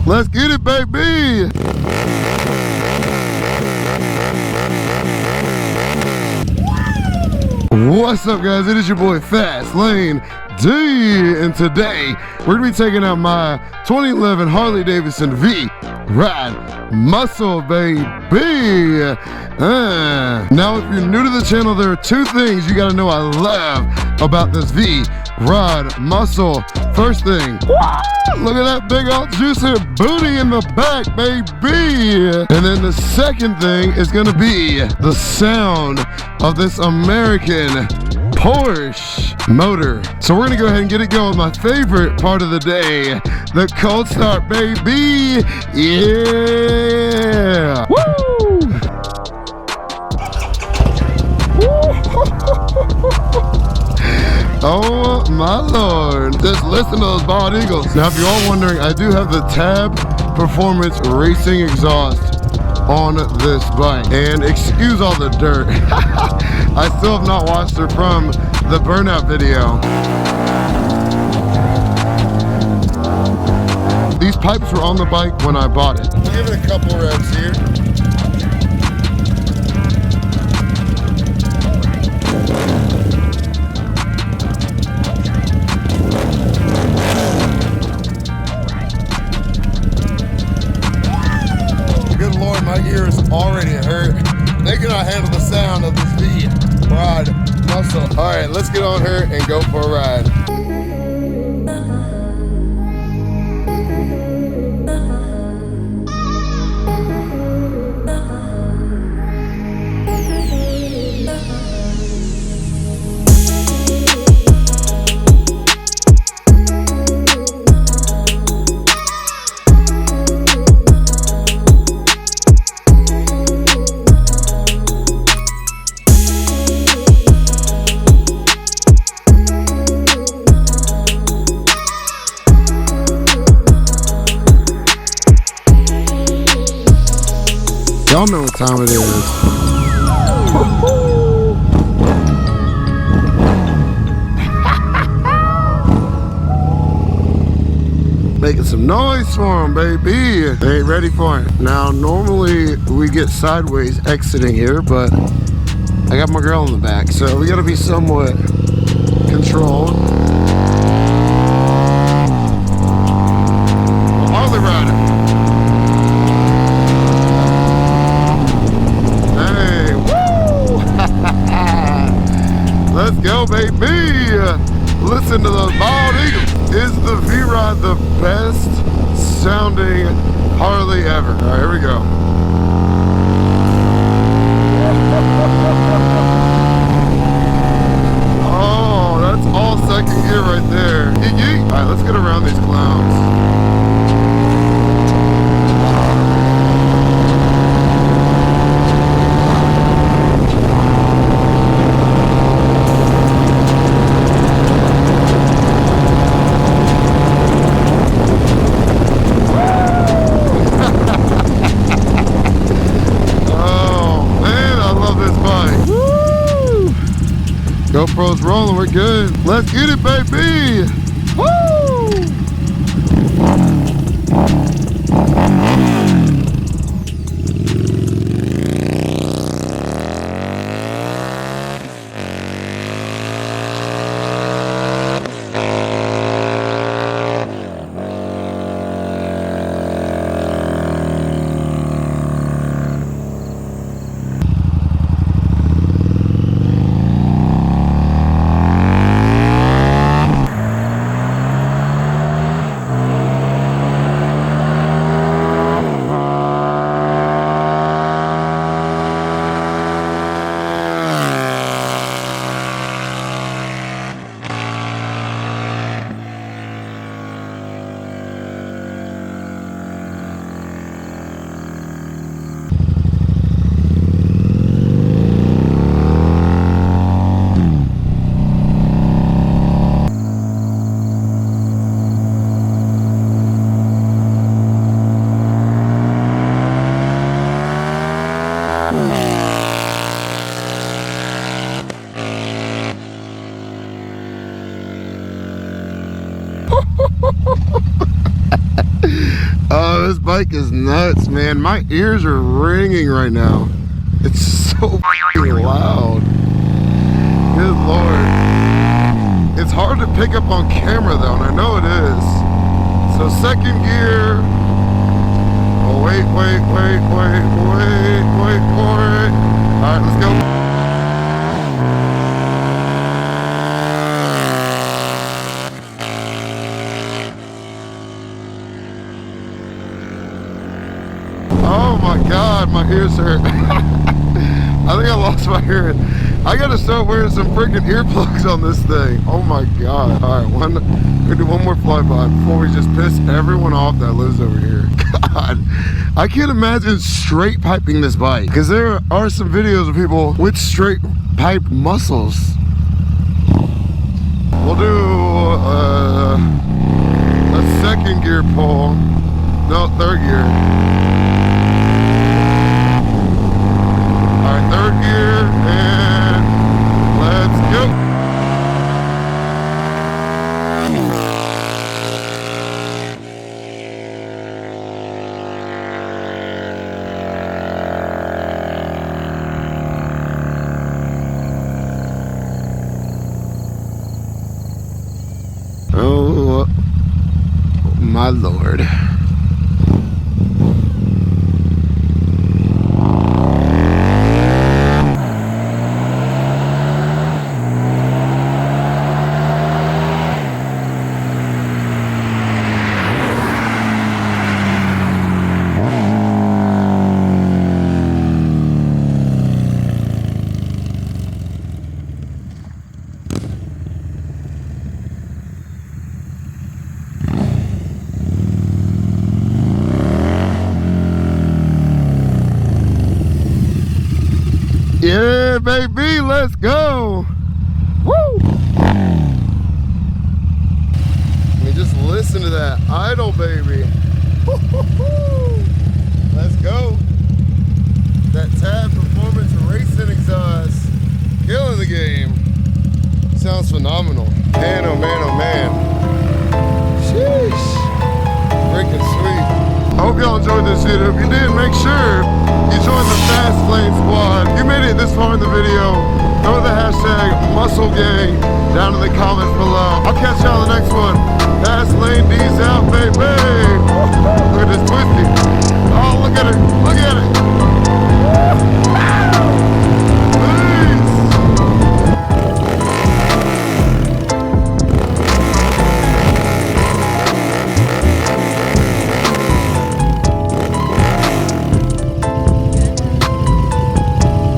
Let's get it, baby. What's up, guys? It is your boy FastLaneD, and today we're gonna be taking out my 2011 Harley Davidson V-Rod Muscle, baby. Now, if you're new to the channel, there are two things you gotta know I love about this V-Rod Muscle. First thing, look at that big old juicy booty in the back, baby. And then the second thing is gonna be the sound of this American Porsche motor. So we're gonna go ahead and get it going with my favorite part of the day, the cold start, baby. Yeah. Woo! Oh my Lord, just listen to those bald eagles. Now if you're all wondering, I do have the Tab Performance Racing exhaust on this bike. And excuse all the dirt. I still have not washed her from the burnout video. These pipes were on the bike when I bought it. Give it a couple revs here. Good Lord, my ear is already hurt. They cannot handle the sound of this V-Rod Muscle. All right, let's get on her and go for a ride. Y'all know what time it is. Making some noise for them, baby. They ain't ready for it. Now, normally we get sideways exiting here, but I got my girl in the back, so we gotta be somewhat controlled. Harley rider. Let's go, baby. Listen to those bald eagles. Is the V-Rod the best sounding Harley ever? All right, here we go. Oh, that's all second gear right there. Yeet, yeet. All right, let's get around these clowns. GoPro's rolling, we're good. Let's get it, baby. Woo! this bike is nuts, man. My ears are ringing right now. It's so loud. Good Lord. It's hard to pick up on camera though, and I know it is. So second gear. Oh, wait for it. All right, let's go. Oh my God, my ears hurt. I think I lost my hearing. I gotta start wearing some freaking earplugs on this thing. Oh my God. All right, we're gonna do one more flyby before we just piss everyone off that lives over here. God, I can't imagine straight piping this bike, because there are some videos of people with straight pipe muscles. We'll do a second gear pull. No, third gear. All right, third gear, and let's go. Oh, my Lord. Yeah, baby, let's go. Woo! I mean, just listen to that idle, baby. Let's go. That Tab Performance Racing exhaust, killing the game. Sounds phenomenal. Man, oh man, oh man. Sheesh. Freaking sweet. I hope y'all enjoyed this video. If you did, make sure you join the FastLane squad. If you made it this far in the video, throw the hashtag MuscleGang down in the comments below. I'll catch y'all in the next one. FastLaneD's out, baby.